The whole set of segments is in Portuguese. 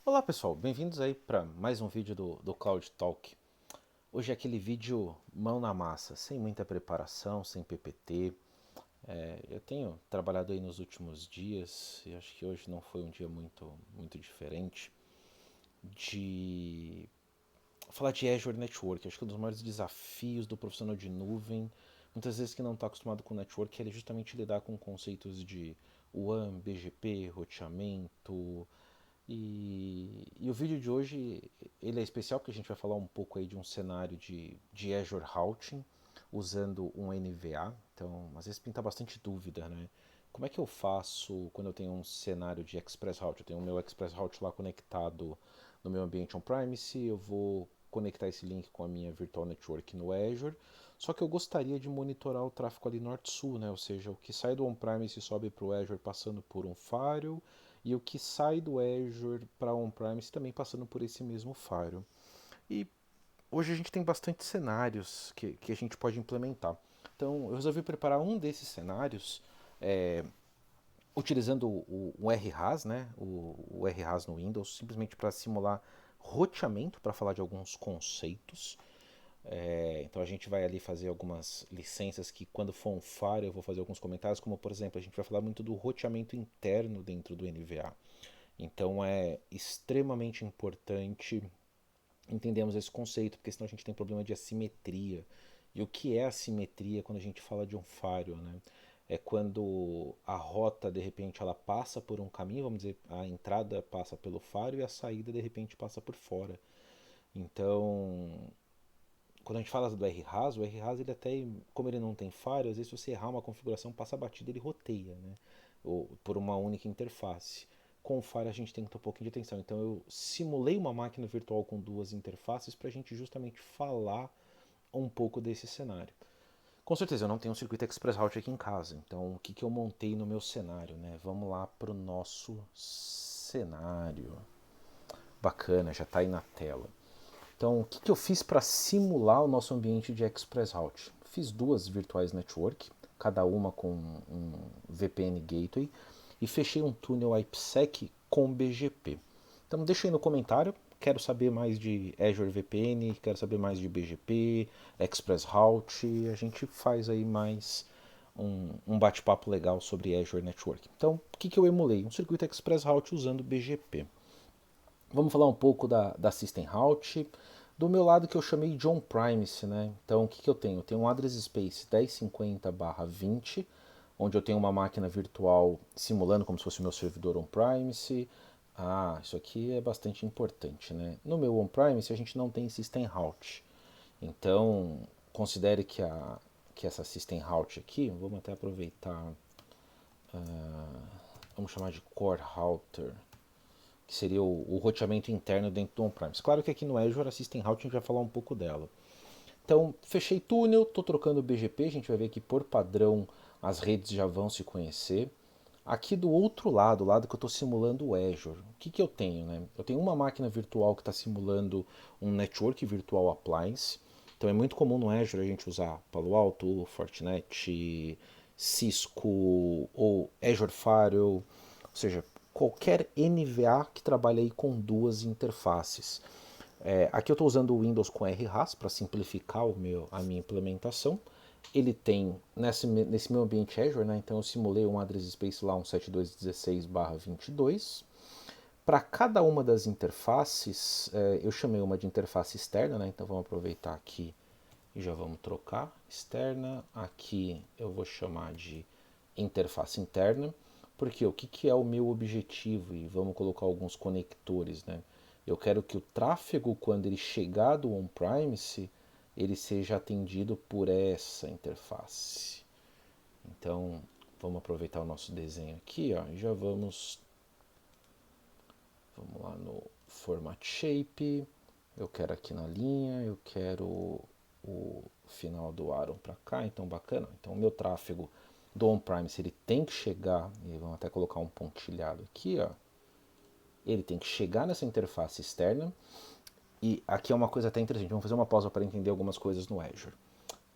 Olá pessoal, bem-vindos aí para mais um vídeo do Cloud Talk. Hoje é aquele vídeo mão na massa, sem muita preparação, sem PPT. Eu tenho trabalhado aí nos últimos dias e acho que hoje não foi um dia muito diferente de falar de Azure Network. Acho que um dos maiores desafios do profissional de nuvem, muitas vezes que não está acostumado com network, é justamente lidar com conceitos de WAN, BGP, roteamento. E o vídeo de hoje ele é especial porque a gente vai falar um pouco aí de um cenário de Azure Routing usando um NVA. Então, às vezes pinta bastante dúvida, né? Como é que eu faço quando eu tenho um cenário de Express Route? Eu tenho o meu Express Route lá conectado no meu ambiente on-premise, eu vou conectar esse link com a minha Virtual Network no Azure, só que eu gostaria de monitorar o tráfego ali norte-sul, né? Ou seja, o que sai do on-premise sobe para o Azure passando por um firewall, e o que sai do Azure para on-premise também passando por esse mesmo firewall. E hoje a gente tem bastante cenários que a gente pode implementar. Então eu resolvi preparar um desses cenários utilizando o RHAS, né? O RHAS no Windows, simplesmente para simular roteamento, para falar de alguns conceitos. Então a gente vai ali fazer algumas licenças que quando for um faro eu vou fazer alguns comentários, como por exemplo, a gente vai falar muito do roteamento interno dentro do NVA. Então é extremamente importante entendermos esse conceito, porque senão a gente tem problema de assimetria. E o que é assimetria quando a gente fala de um firewall, né? É quando a rota de repente ela passa por um caminho, vamos dizer, a entrada passa pelo firewall e a saída de repente passa por fora. Então, quando a gente fala do RHAS, o RHAS ele até, como ele não tem firewall, às vezes se você errar uma configuração, passa batida, ele roteia, né? Ou por uma única interface. Com o Fire a gente tem que ter um pouquinho de atenção. Então eu simulei uma máquina virtual com duas interfaces para a gente justamente falar um pouco desse cenário. Com certeza eu não tenho um circuito Express Route aqui em casa, então o que eu montei no meu cenário, né? Vamos lá para o nosso cenário. Bacana, já está aí na tela. Então, o que eu fiz para simular o nosso ambiente de Express Route? Fiz duas virtuais network, cada uma com um VPN Gateway, e fechei um túnel IPsec com BGP. Então, deixa aí no comentário. Quero saber mais de Azure VPN, quero saber mais de BGP, Express Route. A gente faz aí mais um bate-papo legal sobre Azure Network. Então, o que eu emulei? Um circuito Express Route usando BGP. Vamos falar um pouco da System Route. Do meu lado que eu chamei de on-premise, né? Então o que eu tenho? Eu tenho um address space 1050/20, onde eu tenho uma máquina virtual simulando como se fosse o meu servidor on-premise. Ah, isso aqui é bastante importante, né? No meu on-premise a gente não tem System Route. Então considere que essa System Route aqui, vamos até aproveitar, vamos chamar de Core Router, que seria o roteamento interno dentro do on-premise. Claro que aqui no Azure a System Route a gente vai falar um pouco dela. Então, fechei túnel, estou trocando o BGP, a gente vai ver que por padrão as redes já vão se conhecer. Aqui do outro lado, o lado que eu estou simulando o Azure, o que eu tenho? Né? Eu tenho uma máquina virtual que está simulando um Network Virtual Appliance. Então é muito comum no Azure a gente usar Palo Alto, Fortinet, Cisco ou Azure Firewall, ou seja, qualquer NVA que trabalhe aí com duas interfaces. Aqui eu estou usando o Windows com RHAS para simplificar a minha implementação. Ele tem nesse meu ambiente Azure, né, então eu simulei um address space lá, um 7216/22. Para cada uma das interfaces, eu chamei uma de interface externa, né, então vamos aproveitar aqui e já vamos trocar. Externa, aqui eu vou chamar de interface interna, porque o que é o meu objetivo? E vamos colocar alguns conectores, né? Eu quero que o tráfego, quando ele chegar do on-premise, ele seja atendido por essa interface. Então, vamos aproveitar o nosso desenho aqui, ó, e já vamos lá no Format Shape. Eu quero aqui na linha, eu quero o final do Aaron para cá, então bacana. Então o meu tráfego do on-premise ele tem que chegar, e vamos até colocar um pontilhado aqui, ó. Ele tem que chegar nessa interface externa. E aqui é uma coisa até interessante, vamos fazer uma pausa para entender algumas coisas no Azure.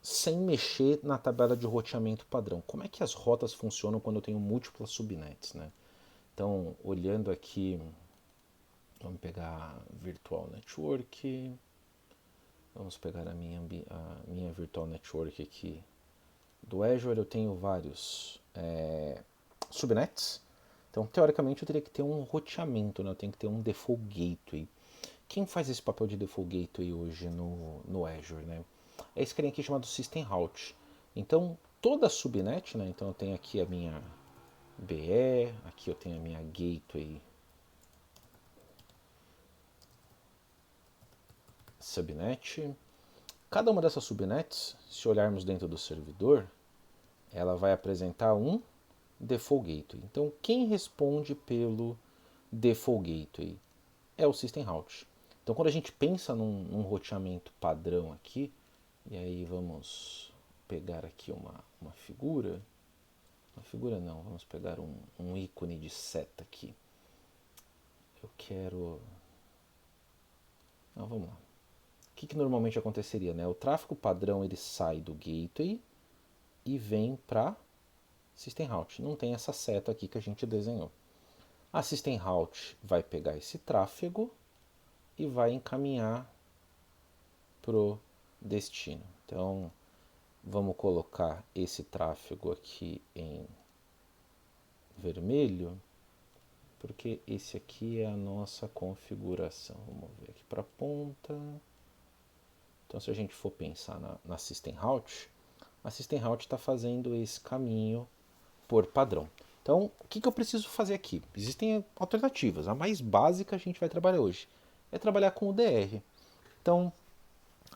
Sem mexer na tabela de roteamento padrão. Como é que as rotas funcionam quando eu tenho múltiplas subnets, né? Então, olhando aqui Vamos pegar Virtual Network. Vamos pegar a minha Virtual Network aqui do Azure. Eu tenho vários subnets. Então, teoricamente, eu teria que ter um roteamento, né? Eu tenho que ter um default gateway. Quem faz esse papel de default gateway hoje no Azure, né? É esse carinha aqui chamado System Route. Então, toda subnet, né? Então, eu tenho aqui a minha BE, aqui eu tenho a minha gateway subnet. Cada uma dessas subnets, se olharmos dentro do servidor, ela vai apresentar um default gateway. Então, quem responde pelo default gateway é o System Route. Então, quando a gente pensa num roteamento padrão aqui, e aí vamos pegar aqui uma figura. Uma figura não, vamos pegar um ícone de seta aqui. Eu quero. Não, vamos lá. O que normalmente aconteceria, né? O tráfego padrão ele sai do gateway e vem para System Route. Não tem essa seta aqui que a gente desenhou. A System Route vai pegar esse tráfego e vai encaminhar pro destino. Então, vamos colocar esse tráfego aqui em vermelho, porque esse aqui é a nossa configuração. Vamos ver aqui para a ponta. Então, se a gente for pensar na System Route, a System Route está fazendo esse caminho por padrão. Então, o que eu preciso fazer aqui? Existem alternativas. A mais básica a gente vai trabalhar hoje é trabalhar com o DR. Então,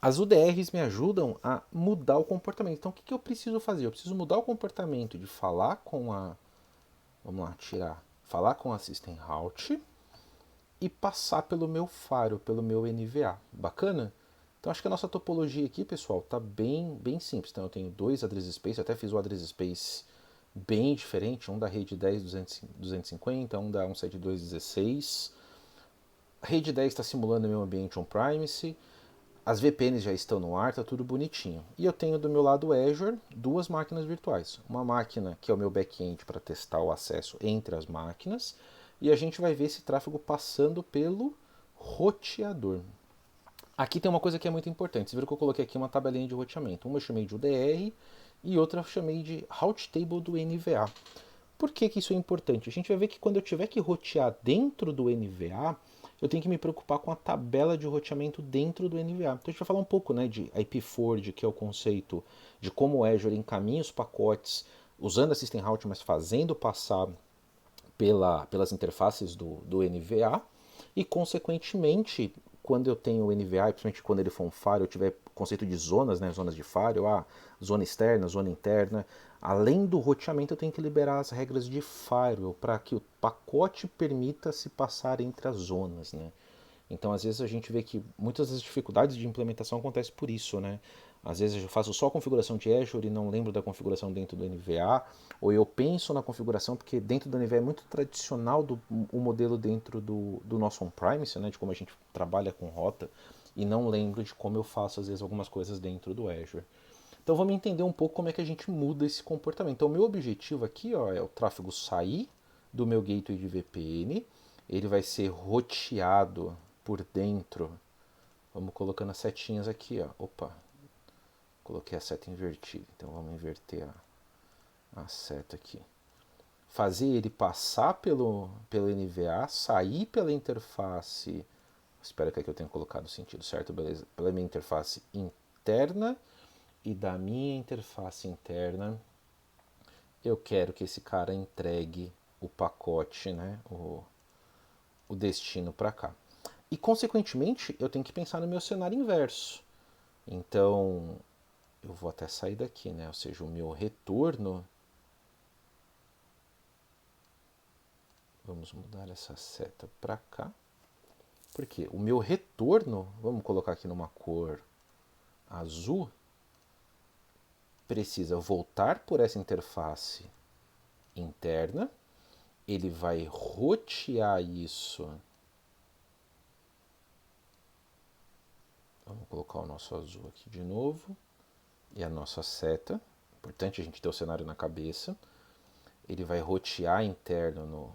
as UDRs me ajudam a mudar o comportamento. Então, o que eu preciso fazer? Eu preciso mudar o comportamento de falar com a... Vamos lá, tirar. Falar com a System Route e passar pelo meu faro, pelo meu NVA. Bacana? Então, acho que a nossa topologia aqui, pessoal, está bem simples. Então, eu tenho dois address space. Eu até fiz o address space bem diferente. Um da rede 10.250, um da 172.16. A rede 10 está simulando meu ambiente on-premise. As VPNs já estão no ar, está tudo bonitinho. E eu tenho do meu lado Azure duas máquinas virtuais. Uma máquina que é o meu back-end para testar o acesso entre as máquinas. E a gente vai ver esse tráfego passando pelo roteador. Aqui tem uma coisa que é muito importante. Vocês viram que eu coloquei aqui uma tabelinha de roteamento. Uma eu chamei de UDR e outra eu chamei de Route Table do NVA. Por que isso é importante? A gente vai ver que quando eu tiver que rotear dentro do NVA, eu tenho que me preocupar com a tabela de roteamento dentro do NVA. Então a gente vai falar um pouco, né, de IP Forward, que é o conceito de como o Azure encaminha os pacotes usando a System Route, mas fazendo passar pelas interfaces do NVA. E, consequentemente, quando eu tenho o NVA, e principalmente quando ele for um firewall, eu tiver conceito de zonas, né, zonas de firewall, zona externa, zona interna. Além do roteamento, eu tenho que liberar as regras de firewall para que o pacote permita se passar entre as zonas, né? Então, às vezes a gente vê que muitas das dificuldades de implementação acontecem por isso, né? Às vezes eu faço só a configuração de Azure e não lembro da configuração dentro do NVA, ou eu penso na configuração porque dentro do NVA é muito tradicional o modelo dentro do nosso on-premise, né? De como a gente trabalha com rota, e não lembro de como eu faço às vezes algumas coisas dentro do Azure. Então vamos entender um pouco como é que a gente muda esse comportamento. Então o meu objetivo aqui, ó, é o tráfego sair do meu gateway de VPN, ele vai ser roteado por dentro. Vamos colocando as setinhas aqui, ó. Opa, coloquei a seta invertida, então vamos inverter a seta aqui. Fazer ele passar pelo NVA, sair pela interface. Espero que aqui eu tenha colocado o sentido certo, beleza? Pela minha interface interna, e da minha interface interna eu quero que esse cara entregue o pacote, né, o destino para cá. E consequentemente eu tenho que pensar no meu cenário inverso. Então eu vou até sair daqui, né? Ou seja, o meu retorno. Vamos mudar essa seta para cá. Porque o meu retorno, vamos colocar aqui numa cor azul, precisa voltar por essa interface interna. Ele vai rotear isso. Vamos colocar o nosso azul aqui de novo. E a nossa seta. Importante a gente ter o cenário na cabeça. Ele vai rotear interno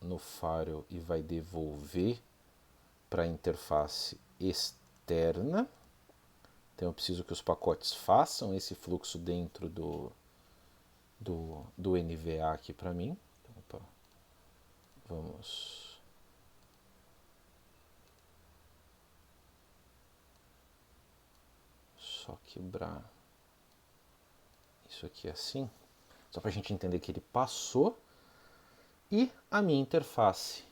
no firewall e vai devolver para a interface externa. Então eu preciso que os pacotes façam esse fluxo dentro do NVA aqui para mim. Então, opa, vamos só quebrar isso aqui assim, só para a gente entender que ele passou. E a minha interface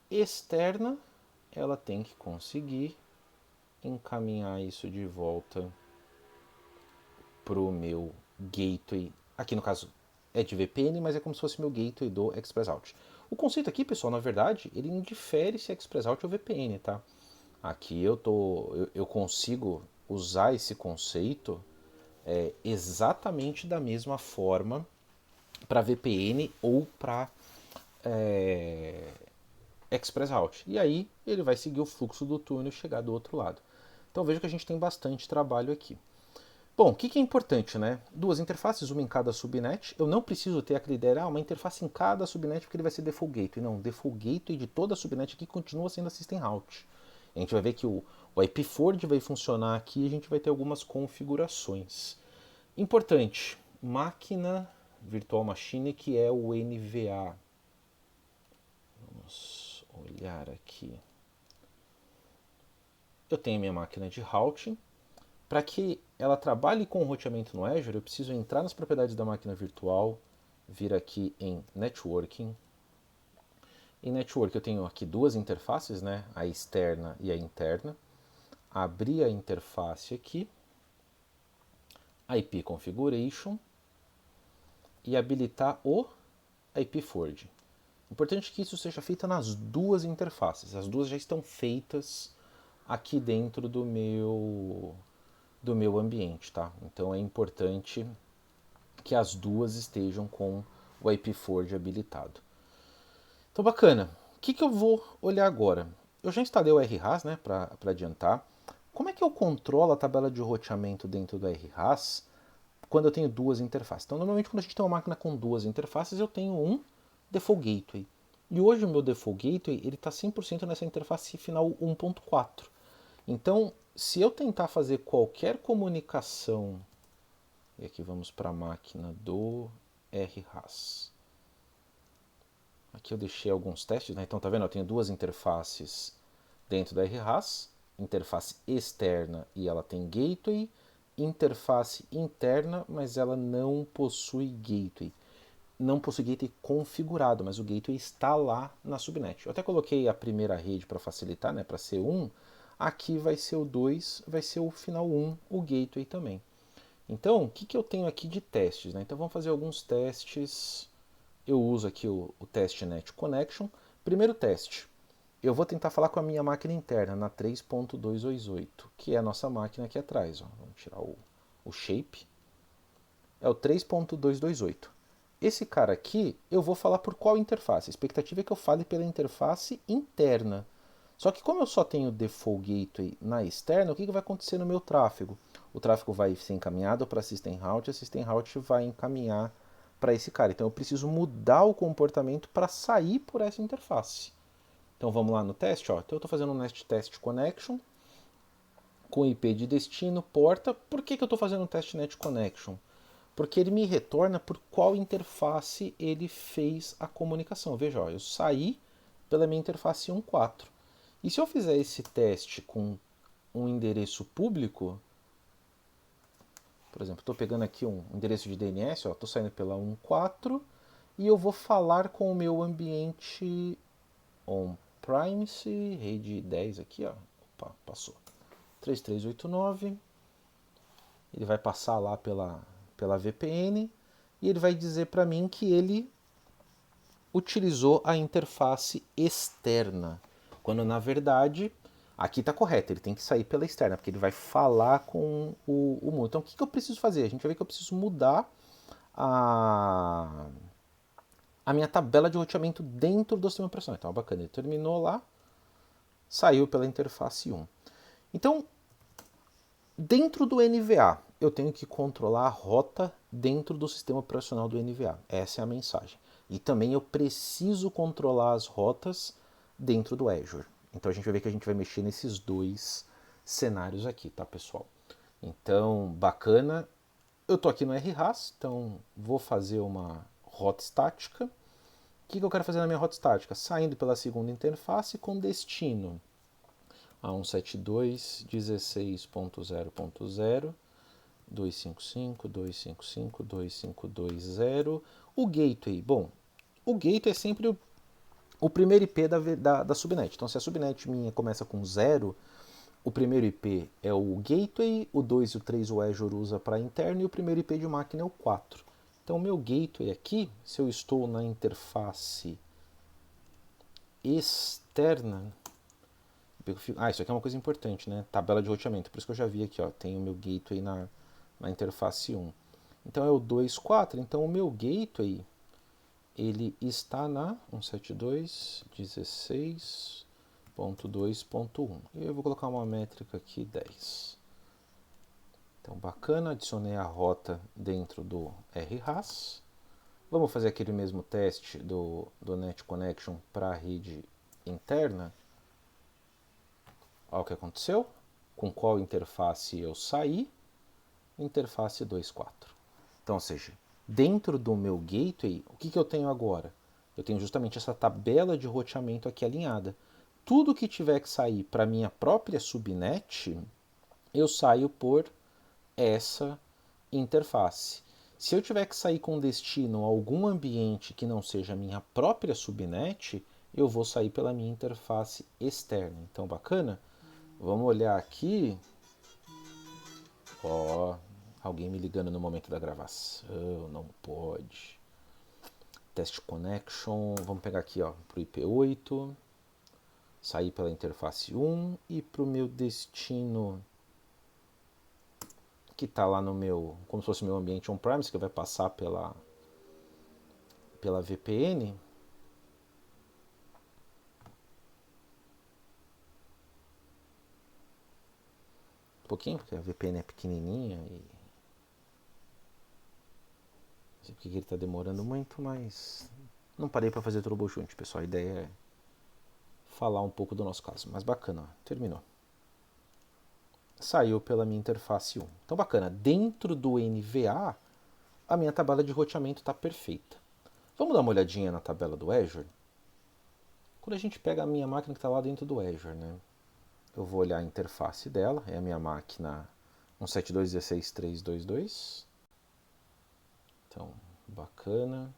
externa, ela tem que conseguir encaminhar isso de volta para o meu gateway. Aqui no caso é de VPN, mas é como se fosse meu gateway do ExpressRoute. O conceito aqui, pessoal, na verdade, ele indifere se é ExpressRoute ou VPN, tá? Aqui eu consigo usar esse conceito exatamente da mesma forma para VPN ou para ExpressRoute. E aí ele vai seguir o fluxo do túnel e chegar do outro lado. Então veja que a gente tem bastante trabalho aqui. Bom, o que é importante, né? Duas interfaces, uma em cada subnet. Eu não preciso ter aquela ideia, uma interface em cada subnet porque ele vai ser default gateway. Não, default gateway de toda a subnet aqui continua sendo a system route. A gente vai ver que o IP forward vai funcionar aqui e a gente vai ter algumas configurações. Importante, máquina virtual machine, que é o NVA. Vamos olhar aqui. Eu tenho minha máquina de routing. Para que ela trabalhe com o roteamento no Azure, eu preciso entrar nas propriedades da máquina virtual, vir aqui em Networking. Em Network eu tenho aqui duas interfaces, né? A externa e a interna. Abrir a interface aqui, IP Configuration e habilitar o IP Forward. Importante que isso seja feito nas duas interfaces. As duas já estão feitas aqui dentro do meu ambiente, tá? Então é importante que as duas estejam com o IP forward habilitado. Então bacana. O que eu vou olhar agora? Eu já instalei o RHAS, né, para adiantar. Como é que eu controlo a tabela de roteamento dentro do RHAS quando eu tenho duas interfaces? Então normalmente quando a gente tem uma máquina com duas interfaces, eu tenho um default gateway. E hoje o meu default gateway ele está 100% nessa interface final 1.4. Então, se eu tentar fazer qualquer comunicação, e aqui vamos para a máquina do RHAS. Aqui eu deixei alguns testes, né? Então tá vendo? Eu tenho duas interfaces dentro da RHAS, interface externa e ela tem gateway, interface interna, mas ela não possui gateway. Não possui gateway configurado, mas o gateway está lá na subnet. Eu até coloquei a primeira rede para facilitar, né? Para ser 1. Aqui vai ser o 2, vai ser o final 1, o gateway também. Então, o que eu tenho aqui de testes? Né? Então, vamos fazer alguns testes. Eu uso aqui o teste Net Connection. Primeiro teste, eu vou tentar falar com a minha máquina interna na 3.228, que é a nossa máquina aqui atrás. Ó. Vamos tirar o shape. É o 3.228. Esse cara aqui, eu vou falar por qual interface? A expectativa é que eu fale pela interface interna. Só que como eu só tenho default gateway na externa, o que vai acontecer no meu tráfego? O tráfego vai ser encaminhado para a system route, a system route vai encaminhar para esse cara. Então eu preciso mudar o comportamento para sair por essa interface. Então vamos lá no teste. Ó. Então eu estou fazendo um Nest Test Connection com IP de destino, porta. Por que eu estou fazendo um Test Net Connection? Porque ele me retorna por qual interface ele fez a comunicação. Veja, ó, eu saí pela minha interface 1.4. E se eu fizer esse teste com um endereço público, por exemplo, estou pegando aqui um endereço de DNS, estou saindo pela 1.4 e eu vou falar com o meu ambiente on-premise, rede 10 aqui, ó. Opa, passou. 3389, ele vai passar lá pela VPN e ele vai dizer para mim que ele utilizou a interface externa, quando na verdade aqui está correto, ele tem que sair pela externa, porque ele vai falar com o mundo. Então o que eu preciso fazer? A gente vai ver que eu preciso mudar a minha tabela de roteamento dentro do sistema operacional. Então bacana, ele terminou lá, saiu pela interface 1. Então, dentro do NVA, eu tenho que controlar a rota dentro do sistema operacional do NVA. Essa é a mensagem. E também eu preciso controlar as rotas dentro do Azure. Então a gente vai ver que a gente vai mexer nesses dois cenários aqui, tá, pessoal? Então, bacana. Eu tô aqui no RHAS, então vou fazer uma rota estática. O que eu quero fazer na minha rota estática? Saindo pela segunda interface com destino a 172.16.0.0, 255, 255, 2520. O gateway, bom, o gateway é sempre o primeiro IP da subnet. Então, se a subnet minha começa com 0, o primeiro IP é o gateway, o 2 e o 3 o Azure usa para interno e o primeiro IP de máquina é o 4. Então, o meu gateway aqui, se eu estou na interface externa, isso aqui é uma coisa importante, né? Tabela de roteamento. Por isso que eu já vi aqui, ó, tem o meu gateway na interface 1. Então é o 2.4. Então o meu gateway ele está na 172.16.2.1. E eu vou colocar uma métrica aqui 10. Então bacana, adicionei a rota dentro do RHAS. Vamos fazer aquele mesmo teste do Net Connection para a rede interna. Olha o que aconteceu. Com qual interface eu saí? Interface 2.4. Então, ou seja, dentro do meu gateway, o que eu tenho agora? Eu tenho justamente essa tabela de roteamento aqui alinhada. Tudo que tiver que sair para minha própria subnet, eu saio por essa interface. Se eu tiver que sair com destino a algum ambiente que não seja a minha própria subnet, eu vou sair pela minha interface externa. Então, bacana? Vamos olhar aqui. Ó, alguém me ligando no momento da gravação, não pode. Test connection, vamos pegar aqui, ó, pro IP8, sair pela interface 1 e pro meu destino que tá lá no meu, como se fosse meu ambiente on-premise, que vai passar pela VPN. Um pouquinho, porque a VPN é pequenininha e não sei porque ele está demorando muito, mas não parei para fazer troubleshoot, pessoal. A ideia é falar um pouco do nosso caso. Mas bacana, ó, terminou. Saiu pela minha interface 1. Então bacana, dentro do NVA, a minha tabela de roteamento está perfeita. Vamos dar uma olhadinha na tabela do Azure? Quando a gente pega a minha máquina que está lá dentro do Azure, né? Eu vou olhar a interface dela, é a minha máquina 172.16.3.2.2. Então, bacana.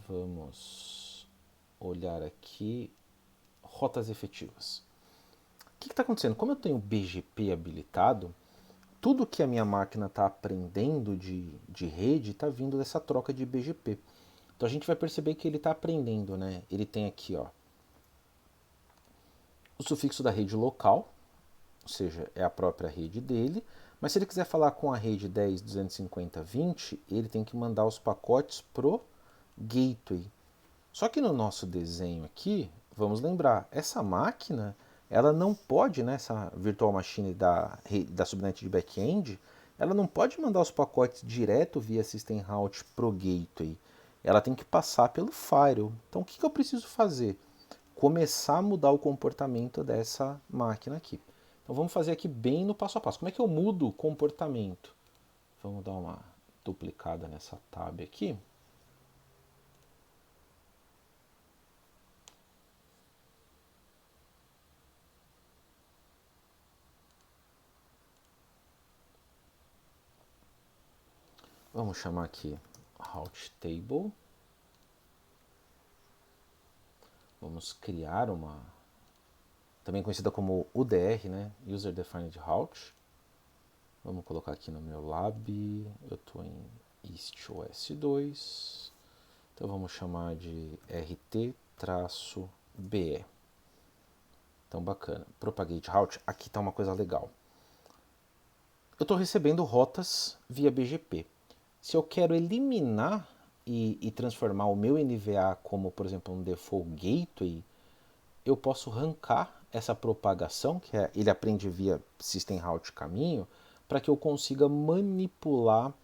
Vamos olhar aqui rotas efetivas. O que está acontecendo? Como eu tenho o BGP habilitado, tudo que a minha máquina está aprendendo de rede está vindo dessa troca de BGP. Então a gente vai perceber que ele está aprendendo, né? Ele tem aqui, ó, o sufixo da rede local, ou seja, é a própria rede dele. Mas se ele quiser falar com a rede 10.250.20, ele tem que mandar os pacotes pro gateway. Só que no nosso desenho aqui, vamos lembrar, essa máquina, ela não pode, né, essa virtual machine da subnet de back-end, ela não pode mandar os pacotes direto via system route pro gateway. Ela tem que passar pelo firewall. Então o que eu preciso fazer? Começar a mudar o comportamento dessa máquina aqui. Então vamos fazer aqui bem no passo a passo. Como é que eu mudo o comportamento? Vamos dar uma duplicada nessa tab aqui. Vamos chamar aqui route table. Vamos criar uma, também conhecida como UDR, né? User Defined Route. Vamos colocar aqui no meu lab, eu estou em EastOS 2. Então vamos chamar de RT-BE. Então bacana. Propagate Route, aqui está uma coisa legal. Eu estou recebendo rotas via BGP. Se eu quero eliminar e transformar o meu NVA como, por exemplo, um default gateway, eu posso arrancar essa propagação, que ele aprende via system route caminho, para que eu consiga manipular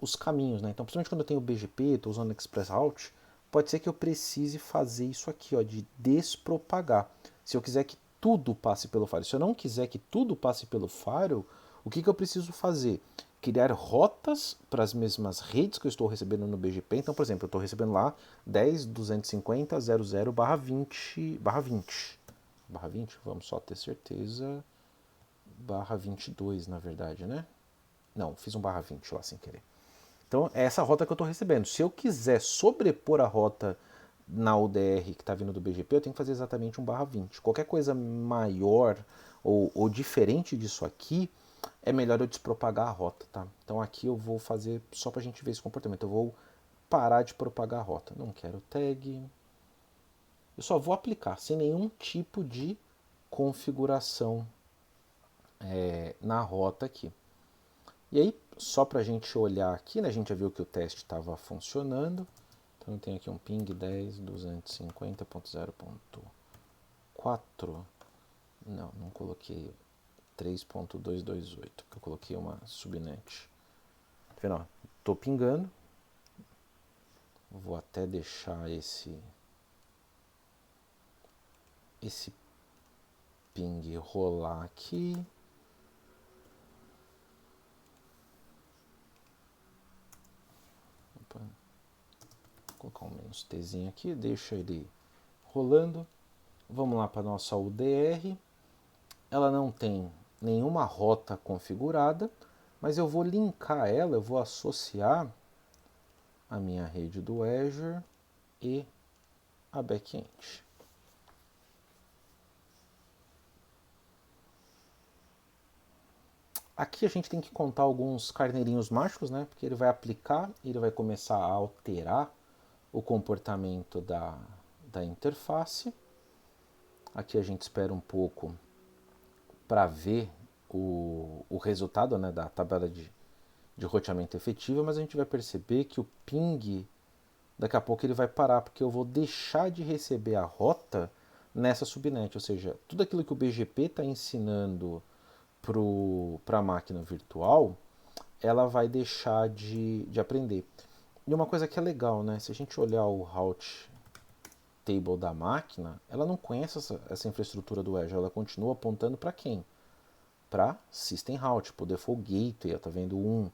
os caminhos, né? Então, principalmente quando eu tenho BGP, estou usando Express Route, pode ser que eu precise fazer isso aqui, ó, de despropagar. Se eu quiser que tudo passe pelo firewall. Se eu não quiser que tudo passe pelo firewall, o que eu preciso fazer? Criar rotas para as mesmas redes que eu estou recebendo no BGP. Então, por exemplo, eu estou recebendo lá 10.250.00/20/20. Barra 20, vamos só ter certeza. Barra 22, na verdade, né? Não, fiz um barra 20 lá sem querer. Então, é essa rota que eu estou recebendo. Se eu quiser sobrepor a rota na UDR que está vindo do BGP, eu tenho que fazer exatamente um barra 20. Qualquer coisa maior ou diferente disso aqui, é melhor eu despropagar a rota, tá? Então aqui eu vou fazer só para a gente ver esse comportamento. Eu vou parar de propagar a rota. Não quero tag. Eu só vou aplicar sem nenhum tipo de configuração na rota aqui. E aí, só para a gente olhar aqui, né, a gente já viu que o teste estava funcionando. Então eu tenho aqui um ping 10.250.0.4. Não coloquei 3.228, porque eu coloquei uma subnet. Tá vendo? Ó, tô pingando. Vou até deixar esse ping rolar aqui. Opa. Vou colocar um menos Tzinho aqui, deixa ele rolando. Vamos lá para a nossa UDR. Ela não tem nenhuma rota configurada, mas eu vou linkar ela, eu vou associar a minha rede do Azure e a back-end. Aqui a gente tem que contar alguns carneirinhos mágicos, né? Porque ele vai aplicar, ele vai começar a alterar o comportamento da interface. Aqui a gente espera um pouco para ver o resultado, né, da tabela de roteamento efetiva, mas a gente vai perceber que o ping, daqui a pouco ele vai parar, porque eu vou deixar de receber a rota nessa subnet, ou seja, tudo aquilo que o BGP está ensinando para a máquina virtual, ela vai deixar de aprender. E uma coisa que é legal, né? Se a gente olhar o route table da máquina, ela não conhece essa infraestrutura do Azure, ela continua apontando para quem? Para System Route, para o Default Gateway, tá vendo 1.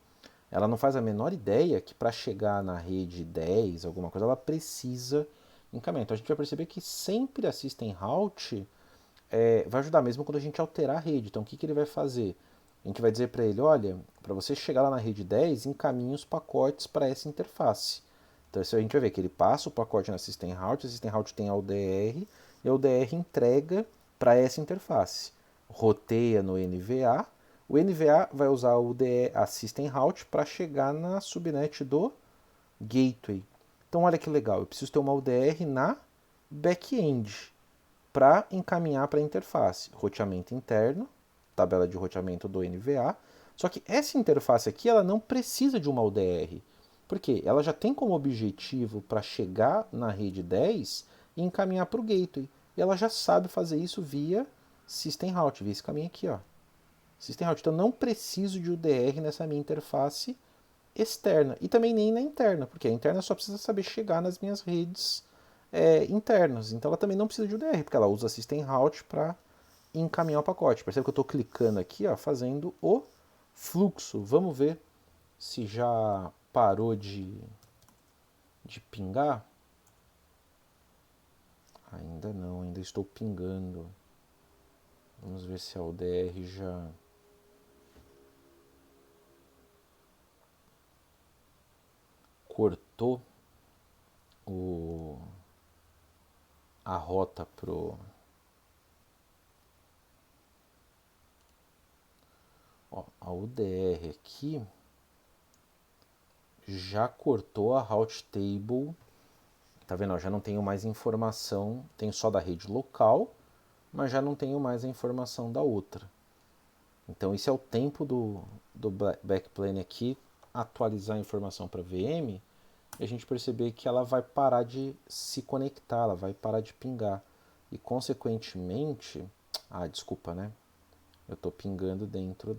Ela não faz a menor ideia que para chegar na rede 10, alguma coisa, ela precisa encaminhar. Então a gente vai perceber que sempre a System Route vai ajudar mesmo quando a gente alterar a rede. Então o que ele vai fazer? A gente vai dizer para ele, olha, para você chegar lá na rede 10, encaminhe os pacotes para essa interface. Então isso a gente vai ver que ele passa o pacote na System Route, a System Route tem a UDR, e a UDR entrega para essa interface. Roteia no NVA, o NVA vai usar a System Route para chegar na subnet do Gateway. Então olha que legal, eu preciso ter uma UDR na back-end para encaminhar para a interface. Roteamento interno, tabela de roteamento do NVA. Só que essa interface aqui ela não precisa de uma UDR. Porque ela já tem como objetivo para chegar na rede 10 e encaminhar para o gateway. E ela já sabe fazer isso via System Route, via esse caminho aqui, ó. System Route. Então não preciso de UDR nessa minha interface externa e também nem na interna, porque a interna só precisa saber chegar nas minhas redes internas. Então ela também não precisa de UDR, porque ela usa System Route para encaminhar o pacote. Percebe que eu estou clicando aqui, ó, fazendo o fluxo. Vamos ver se já parou de pingar. Ainda não, ainda estou pingando. Vamos ver se a UDR já... cortou a rota pro... Ó, a UDR aqui já cortou a route table. Tá vendo? Ó, já não tenho mais informação, tenho só da rede local, mas já não tenho mais a informação da outra. Então esse é o tempo do backplane aqui atualizar a informação para VM e a gente perceber que ela vai parar de se conectar, ela vai parar de pingar. E consequentemente, desculpa, né? Eu estou pingando dentro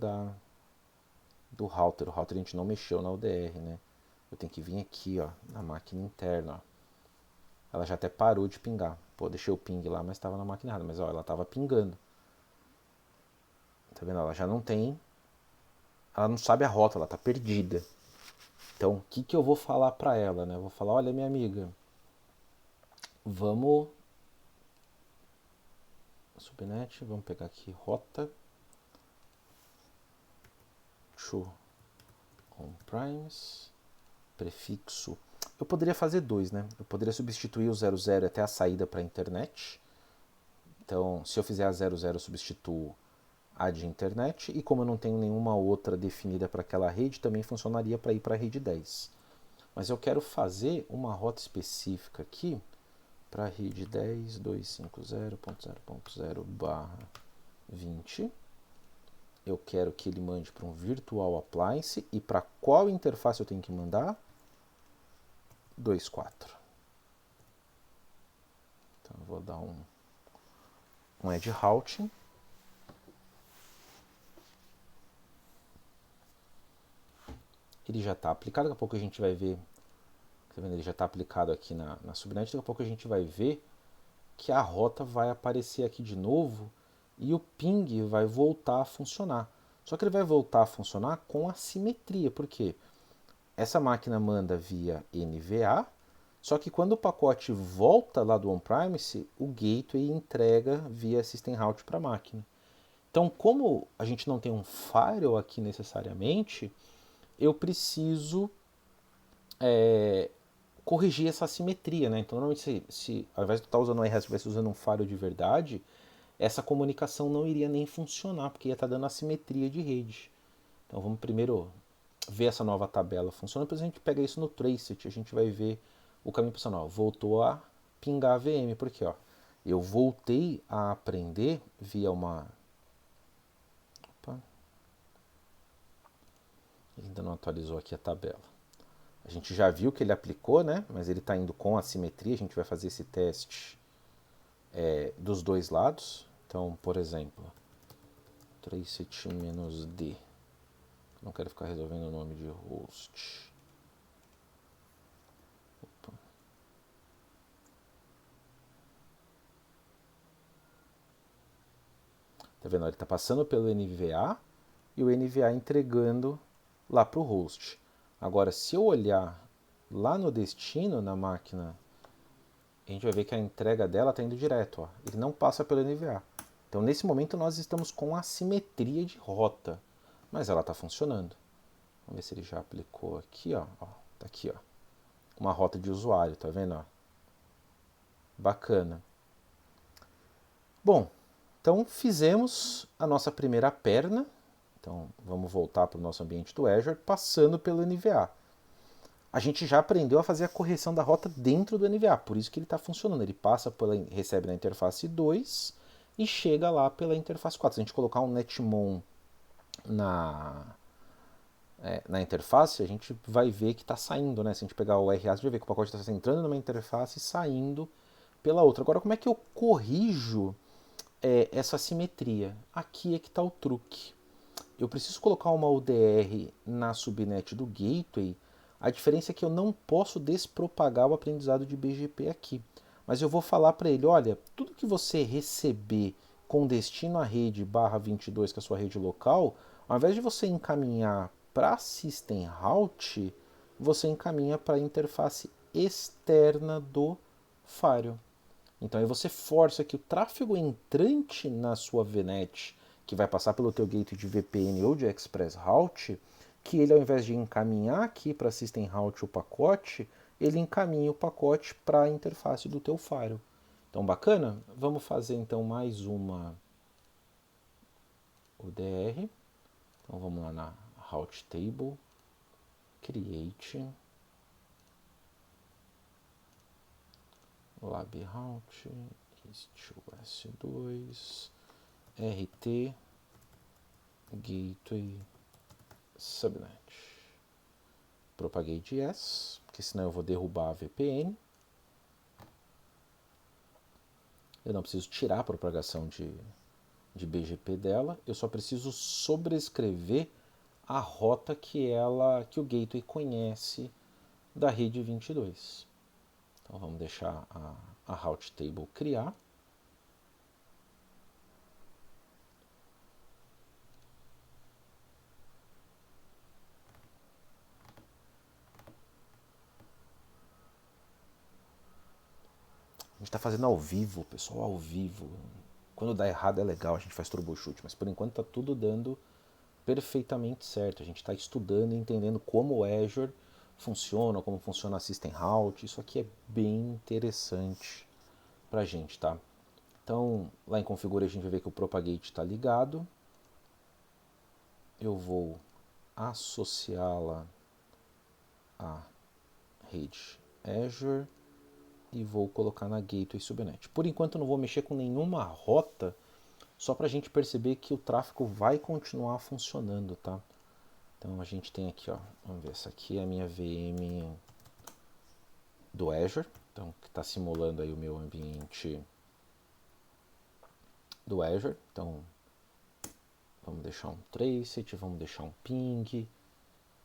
do router. O router a gente não mexeu na UDR, né? Eu tenho que vir aqui, ó, na máquina interna, ó. Ela já até parou de pingar. Pô, deixei o ping lá, mas estava na máquina errada. Mas ó, ela estava pingando. Tá vendo? Ela já não tem. Ela não sabe a rota, ela está perdida. Então, o que eu vou falar para ela, né? Eu vou falar, olha, minha amiga, vamos subnet, vamos pegar aqui rota to on primes, prefixo. Eu poderia fazer dois, né? Eu poderia substituir o 00 até a saída para a internet. Então, se eu fizer a 00, eu substituo a de internet. E como eu não tenho nenhuma outra definida para aquela rede, também funcionaria para ir para a rede 10. Mas eu quero fazer uma rota específica aqui para a rede 10.250.0.0/20. Eu quero que ele mande para um virtual appliance. E para qual interface eu tenho que mandar? 2.4. Então eu vou dar um edge routing. Ele já está aplicado, daqui a pouco a gente vai ver, tá vendo? Ele já está aplicado aqui na subnet, daqui a pouco a gente vai ver que a rota vai aparecer aqui de novo e o ping vai voltar a funcionar. Só que ele vai voltar a funcionar com assimetria, porque essa máquina manda via NVA, só que quando o pacote volta lá do on-premise, o gateway entrega via system route para a máquina. Então, como a gente não tem um firewall aqui necessariamente, eu preciso corrigir essa assimetria, né? Então, normalmente, se ao invés de estar usando o RS, estivesse usando um firewall de verdade, essa comunicação não iria nem funcionar, porque ia estar dando assimetria de rede. Então, vamos primeiro ver essa nova tabela funcionando, depois a gente pega isso no Tracet, a gente vai ver o caminho funcional. Voltou a pingar a VM, porque ó, eu voltei a aprender via uma... Opa. Ele ainda não atualizou aqui a tabela. A gente já viu que ele aplicou, né? Mas ele está indo com assimetria. A gente vai fazer esse teste dos dois lados. Então, por exemplo, tracet-d. Não quero ficar resolvendo o nome de host. Opa. Tá vendo? Ele está passando pelo NVA e o NVA entregando lá para o host. Agora, se eu olhar lá no destino, na máquina, a gente vai ver que a entrega dela está indo direto. Ó. Ele não passa pelo NVA. Então, nesse momento, nós estamos com assimetria de rota. Mas ela está funcionando. Vamos ver se ele já aplicou aqui. Ó. Tá aqui, ó. Uma rota de usuário, tá vendo? Ó? Bacana. Bom, então fizemos a nossa primeira perna. Então, vamos voltar para o nosso ambiente do Azure, passando pelo NVA. A gente já aprendeu a fazer a correção da rota dentro do NVA, por isso que ele está funcionando. Ele recebe na interface 2 e chega lá pela interface 4. Se a gente colocar um netmon na interface, a gente vai ver que está saindo, né? Se a gente pegar o RA, a gente vai ver que o pacote está entrando numa interface e saindo pela outra. Agora, como é que eu corrijo essa assimetria? Aqui é que está o truque. Eu preciso colocar uma UDR na subnet do gateway. A diferença é que eu não posso despropagar o aprendizado de BGP aqui. Mas eu vou falar para ele, olha, tudo que você receber com destino à rede /22, que é a sua rede local, ao invés de você encaminhar para System Route, você encaminha para a interface externa do firewall. Então aí você força que o tráfego entrante na sua VNet, que vai passar pelo teu gateway de VPN ou de Express Route, que ele ao invés de encaminhar aqui para System Route o pacote, ele encaminha o pacote para a interface do teu firewall. Então bacana? Vamos fazer então mais uma UDR. Então vamos lá na Route Table, Create, Lab Route, East-West 2, RT, Gateway, Subnet. Propagate Yes, porque senão eu vou derrubar a VPN. Eu não preciso tirar a propagação de BGP dela, eu só preciso sobrescrever a rota que o gateway conhece da rede 22. Então vamos deixar a route table criar. A gente está fazendo ao vivo, pessoal, ao vivo. Quando dá errado é legal, a gente faz troubleshoot, mas por enquanto está tudo dando perfeitamente certo. A gente está estudando e entendendo como o Azure funciona, como funciona a System Route. Isso aqui é bem interessante para a gente, tá? Então, lá em configura a gente vai ver que o Propagate está ligado. Eu vou associá-la à rede Azure e vou colocar na Gateway Subnet. Por enquanto eu não vou mexer com nenhuma rota, só para a gente perceber que o tráfego vai continuar funcionando, tá? Então a gente tem aqui, ó, vamos ver, essa aqui é a minha VM do Azure, então que está simulando aí o meu ambiente do Azure. Então vamos deixar um tracet, vamos deixar um ping.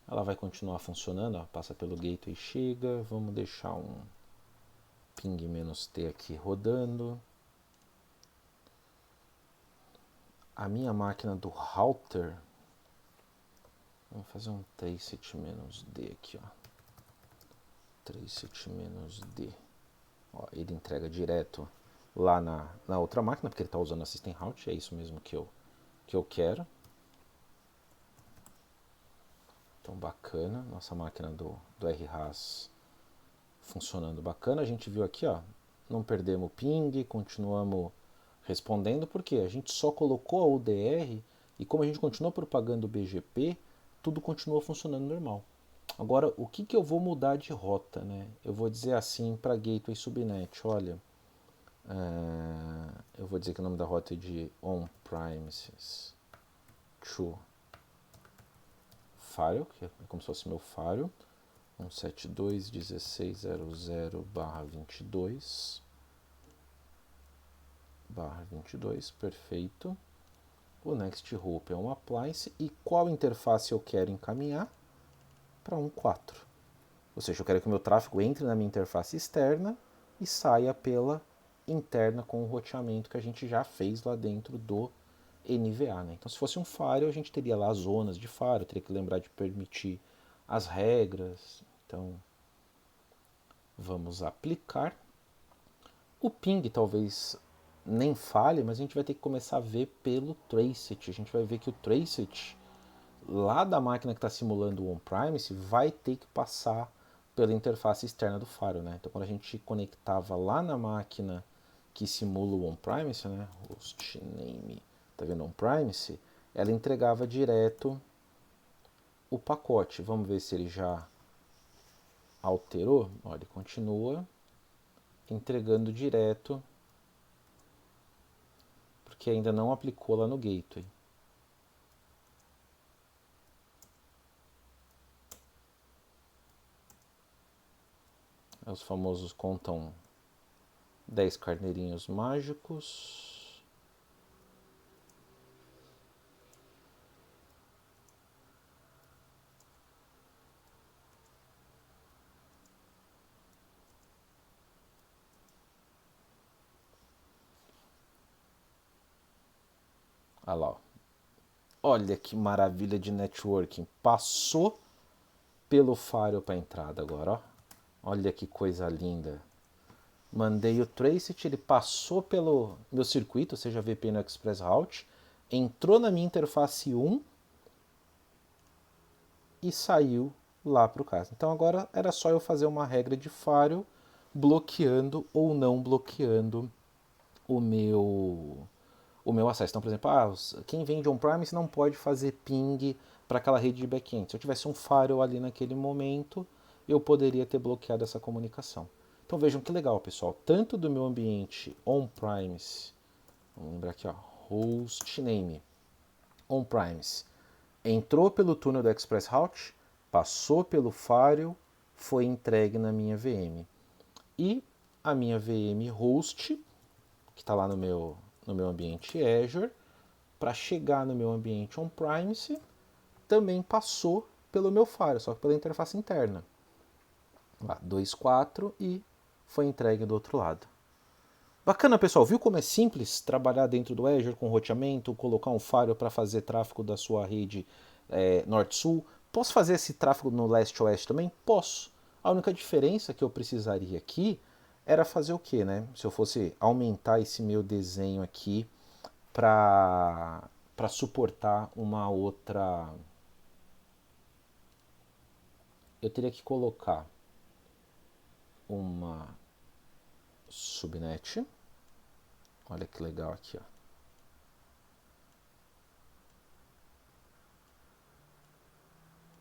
Ela vai continuar funcionando, ó, passa pelo gateway e chega. Vamos deixar um ping-t aqui rodando. A minha máquina do router, vamos fazer um tracet-d aqui, ó. Tracet-d. Ó, ele entrega direto lá na outra máquina, porque ele está usando a System Route, é isso mesmo que eu quero. Então bacana, nossa máquina do RHAS funcionando bacana. A gente viu aqui, ó, não perdemos o ping, continuamos respondendo, porque a gente só colocou a UDR e como a gente continuou propagando o BGP, tudo continuou funcionando normal. Agora, o que eu vou mudar de rota, né? Eu vou dizer assim para Gateway Subnet, olha, eu vou dizer que o nome da rota é de on-premises to firewall, que é como se fosse meu firewall, 172.16.0.22/22, perfeito. O next hope é um appliance e qual interface eu quero encaminhar? Para 1.4. Ou seja, eu quero que o meu tráfego entre na minha interface externa e saia pela interna com o roteamento que a gente já fez lá dentro do NVA. Né? Então, se fosse um firewall, a gente teria lá as zonas de firewall, teria que lembrar de permitir as regras. Então, vamos aplicar. O ping talvez nem falhe, mas a gente vai ter que começar a ver pelo tracet. A gente vai ver que o tracet lá da máquina que está simulando o on-premise vai ter que passar pela interface externa do firewall, né? Então quando a gente conectava lá na máquina que simula o on-premise, né? Hostname, tá vendo on-premise? Ela entregava direto o pacote. Vamos ver se ele já alterou. Olha, ele continua entregando direto, porque ainda não aplicou lá no gateway. Os famosos contam 10 carneirinhos mágicos. Olha lá, ó. Olha que maravilha de networking. Passou pelo firewall para a entrada agora, ó. Olha que coisa linda. Mandei o tracet, ele passou pelo meu circuito, ou seja, VPN Express Route, entrou na minha interface 1 e saiu lá para o caso. Então agora era só eu fazer uma regra de firewall bloqueando ou não bloqueando o meu acesso. Então, por exemplo, quem vende on-premise não pode fazer ping para aquela rede de back-end. Se eu tivesse um firewall ali naquele momento, eu poderia ter bloqueado essa comunicação. Então vejam que legal, pessoal. Tanto do meu ambiente on-premise, vamos lembrar aqui, ó, hostname on-premise, entrou pelo túnel do Express Route, passou pelo firewall, foi entregue na minha VM. E a minha VM host, que está lá no meu ambiente Azure, para chegar no meu ambiente on-premise, também passou pelo meu firewall, só que pela interface interna. Lá, 2.4 e foi entregue do outro lado. Bacana, pessoal. Viu como é simples trabalhar dentro do Azure com roteamento, colocar um firewall para fazer tráfego da sua rede norte-sul? Posso fazer esse tráfego no leste-oeste também? Posso. A única diferença que eu precisaria aqui era fazer o quê, né? Se eu fosse aumentar esse meu desenho aqui para suportar uma outra... Eu teria que colocar uma subnet. Olha que legal aqui, ó.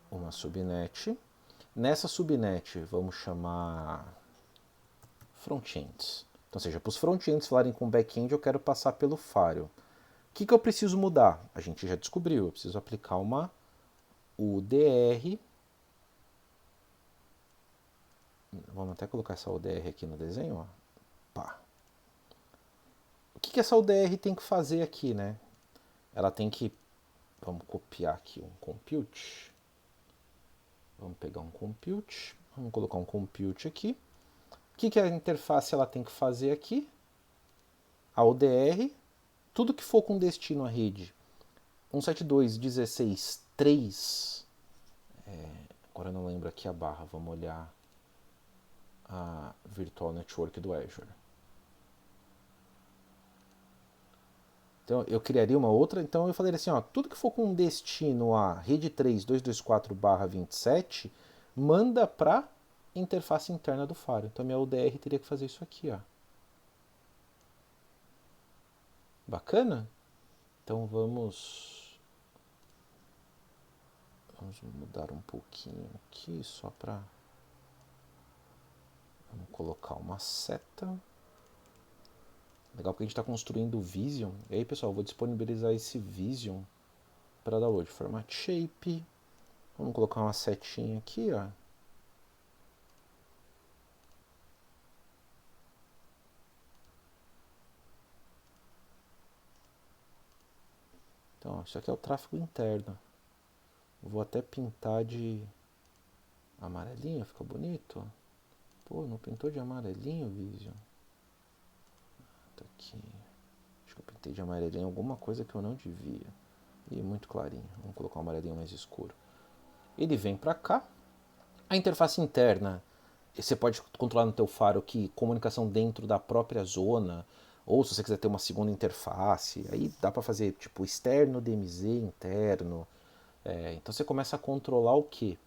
Uma subnet. Nessa subnet, vamos chamar frontends. Então, ou seja, para os frontends falarem com back-end, eu quero passar pelo firewall. O que eu preciso mudar? A gente já descobriu. Eu preciso aplicar uma UDR. Vamos até colocar essa UDR aqui no desenho, ó. Pá. O que essa UDR tem que fazer aqui, né? Ela tem que... Vamos copiar aqui um compute. Vamos pegar um compute. Vamos colocar um compute aqui. O que a interface ela tem que fazer aqui? A UDR. Tudo que for com destino à rede 172.16.3. Agora eu não lembro aqui a barra. Vamos olhar a Virtual Network do Azure. Então eu criaria uma outra, então eu falaria assim, ó, tudo que for com destino a rede 3.224/27, manda para interface interna do firewall. Então minha UDR teria que fazer isso aqui, ó. Bacana? Então vamos mudar um pouquinho aqui, só para... Vamos colocar uma seta. Legal porque a gente está construindo o Vision. E aí, pessoal, eu vou disponibilizar esse Vision para download. Format Shape. Vamos colocar uma setinha aqui, ó. Então, ó, isso aqui é o tráfego interno. Vou até pintar de amarelinho, fica bonito. Pô, não pintou de amarelinho, Vision? Tá aqui. Acho que eu pintei de amarelinho alguma coisa que eu não devia. E muito clarinho. Vamos colocar um amarelinho mais escuro. Ele vem para cá. A interface interna, você pode controlar no teu firewall que comunicação dentro da própria zona, ou se você quiser ter uma segunda interface, aí dá para fazer tipo externo, DMZ, interno. Então você começa a controlar o que?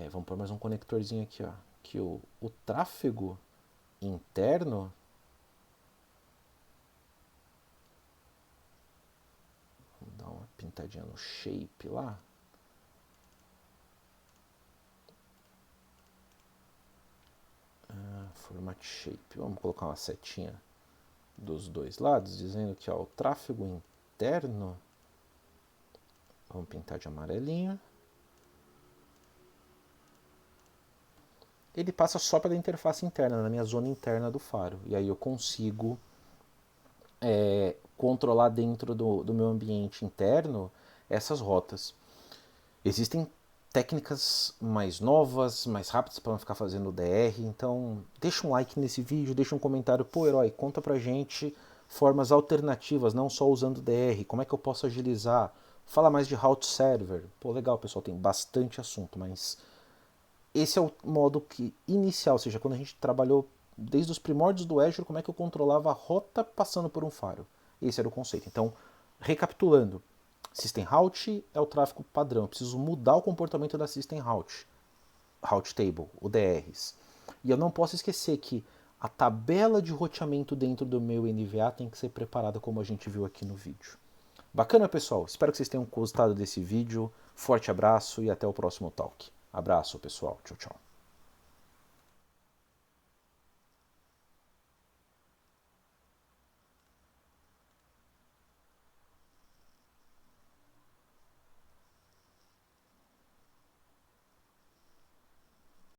Vamos pôr mais um conectorzinho aqui, ó. Que o tráfego interno... Vamos dar uma pintadinha no shape lá. Format shape. Vamos colocar uma setinha dos dois lados, dizendo que ó, o tráfego interno... Vamos pintar de amarelinho. Ele passa só pela interface interna, na minha zona interna do firewall. E aí eu consigo controlar dentro do meu ambiente interno essas rotas. Existem técnicas mais novas, mais rápidas para não ficar fazendo DR. Então deixa um like nesse vídeo, deixa um comentário. Pô, Herói, conta pra gente formas alternativas, não só usando DR. Como é que eu posso agilizar? Fala mais de route server. Pô, legal, pessoal, tem bastante assunto, mas esse é o modo inicial, ou seja, quando a gente trabalhou desde os primórdios do Azure, como é que eu controlava a rota passando por um firewall. Esse era o conceito. Então, recapitulando, System Route é o tráfego padrão. Eu preciso mudar o comportamento da System Route. Route Table, UDRs. E eu não posso esquecer que a tabela de roteamento dentro do meu NVA tem que ser preparada como a gente viu aqui no vídeo. Bacana, pessoal? Espero que vocês tenham gostado desse vídeo. Forte abraço e até o próximo talk. Abraço, pessoal. Tchau, tchau.